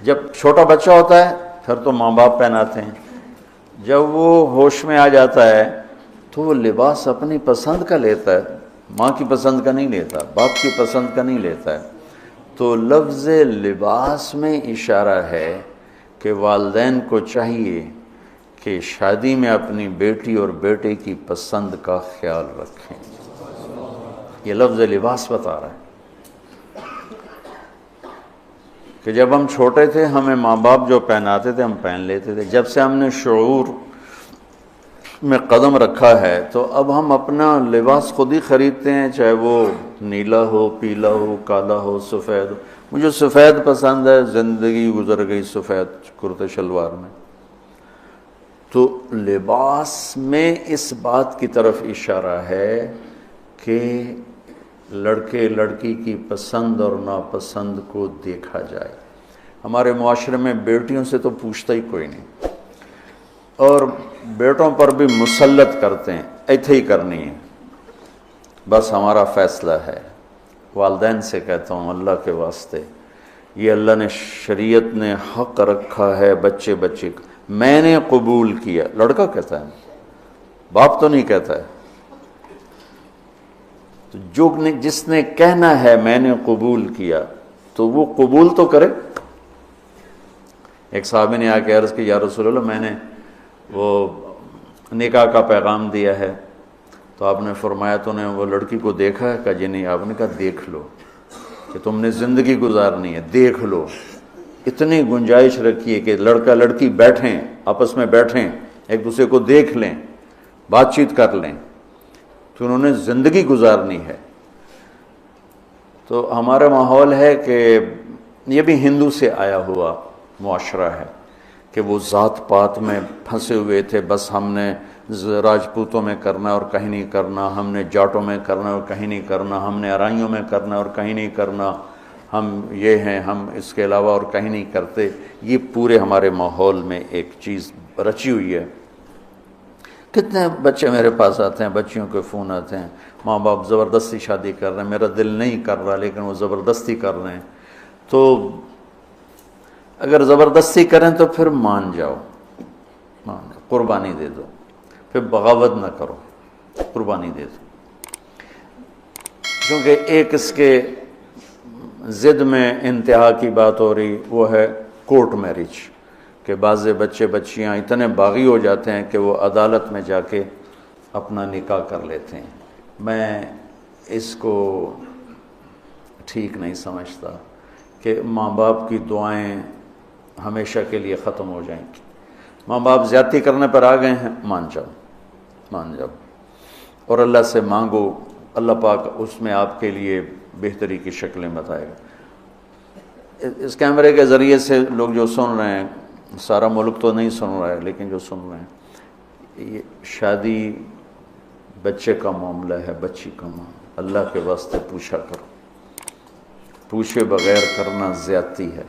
جب چھوٹا بچہ ہوتا ہے پھر تو ماں باپ پہناتے ہیں، جب وہ ہوش میں آ جاتا ہے تو وہ لباس اپنی پسند کا لیتا ہے، ماں کی پسند کا نہیں لیتا، باپ کی پسند کا نہیں لیتا ہے۔ تو لفظ لباس میں اشارہ ہے کہ والدین کو چاہیے کہ شادی میں اپنی بیٹی اور بیٹے کی پسند کا خیال رکھیں۔ یہ لفظ لباس بتا رہا ہے کہ جب ہم چھوٹے تھے ہمیں ماں باپ جو پہناتے تھے ہم پہن لیتے تھے، جب سے ہم نے شعور میں قدم رکھا ہے تو اب ہم اپنا لباس خود ہی خریدتے ہیں، چاہے وہ نیلا ہو، پیلا ہو، کالا ہو، سفید ہو۔ مجھے سفید پسند ہے، زندگی گزر گئی سفید کرتے شلوار میں۔ تو لباس میں اس بات کی طرف اشارہ ہے کہ لڑکے لڑکی کی پسند اور ناپسند کو دیکھا جائے۔ ہمارے معاشرے میں بیٹیوں سے تو پوچھتا ہی کوئی نہیں، اور بیٹوں پر بھی مسلط کرتے ہیں، ایتھے ہی کرنی ہے، بس ہمارا فیصلہ ہے۔ والدین سے کہتا ہوں اللہ کے واسطے، یہ اللہ نے شریعت نے حق رکھا ہے بچے بچے کا، میں نے قبول کیا، لڑکا کہتا ہے، باپ تو نہیں کہتا ہے۔ تو جس نے کہنا ہے میں نے قبول کیا تو وہ قبول تو کرے۔ ایک صحابی نے آ کے عرض کی یا رسول اللہ میں نے وہ نکاح کا پیغام دیا ہے، تو آپ نے فرمایا تو نے وہ لڑکی کو دیکھا ہے؟ کہا جی نہیں۔ آپ نے کہا دیکھ لو، کہ تم نے زندگی گزارنی ہے، دیکھ لو۔ اتنی گنجائش رکھی ہے کہ لڑکا لڑکی بیٹھیں، آپس میں بیٹھیں، ایک دوسرے کو دیکھ لیں، بات چیت کر لیں، تو انہوں نے زندگی گزارنی ہے۔ تو ہمارا ماحول ہے کہ یہ بھی ہندو سے آیا ہوا معاشرہ ہے کہ وہ ذات پات میں پھنسے ہوئے تھے، بس ہم نے راجپوتوں میں کرنا اور کہیں نہیں کرنا، ہم نے جاٹوں میں کرنا اور کہیں نہیں کرنا، ہم نے ارائیوں میں کرنا اور کہیں نہیں کرنا، ہم یہ ہیں، ہم اس کے علاوہ اور کہیں نہیں کرتے۔ یہ پورے ہمارے ماحول میں ایک چیز رچی ہوئی ہے۔ کتنے بچے میرے پاس آتے ہیں، بچیوں کے فون آتے ہیں، ماں باپ زبردستی شادی کر رہے ہیں، میرا دل نہیں کر رہا لیکن وہ زبردستی کر رہے ہیں۔ تو اگر زبردستی کریں تو پھر مان جاؤ، قربانی دے دو، پھر بغاوت نہ کرو، قربانی دے دو۔ کیونکہ ایک اس کے ضد میں انتہا کی بات ہو رہی، وہ ہے کورٹ میرج، کہ بعض بچے بچیاں اتنے باغی ہو جاتے ہیں کہ وہ عدالت میں جا کے اپنا نکاح کر لیتے ہیں۔ میں اس کو ٹھیک نہیں سمجھتا کہ ماں باپ کی دعائیں ہمیشہ کے لیے ختم ہو جائیں گی۔ ماں باپ زیادتی کرنے پر آ گئے ہیں، مان جاؤ، مان جاؤ، اور اللہ سے مانگو، اللہ پاک اس میں آپ کے لیے بہتری کی شکلیں بتائے گا۔ اس کیمرے کے ذریعے سے لوگ جو سن رہے ہیں، سارا ملک تو نہیں سن رہا ہے لیکن جو سن رہے ہیں، یہ شادی بچے کا معاملہ ہے، بچی کا معاملہ، اللہ کے واسطے پوچھا کرو، پوچھے بغیر کرنا زیادتی ہے۔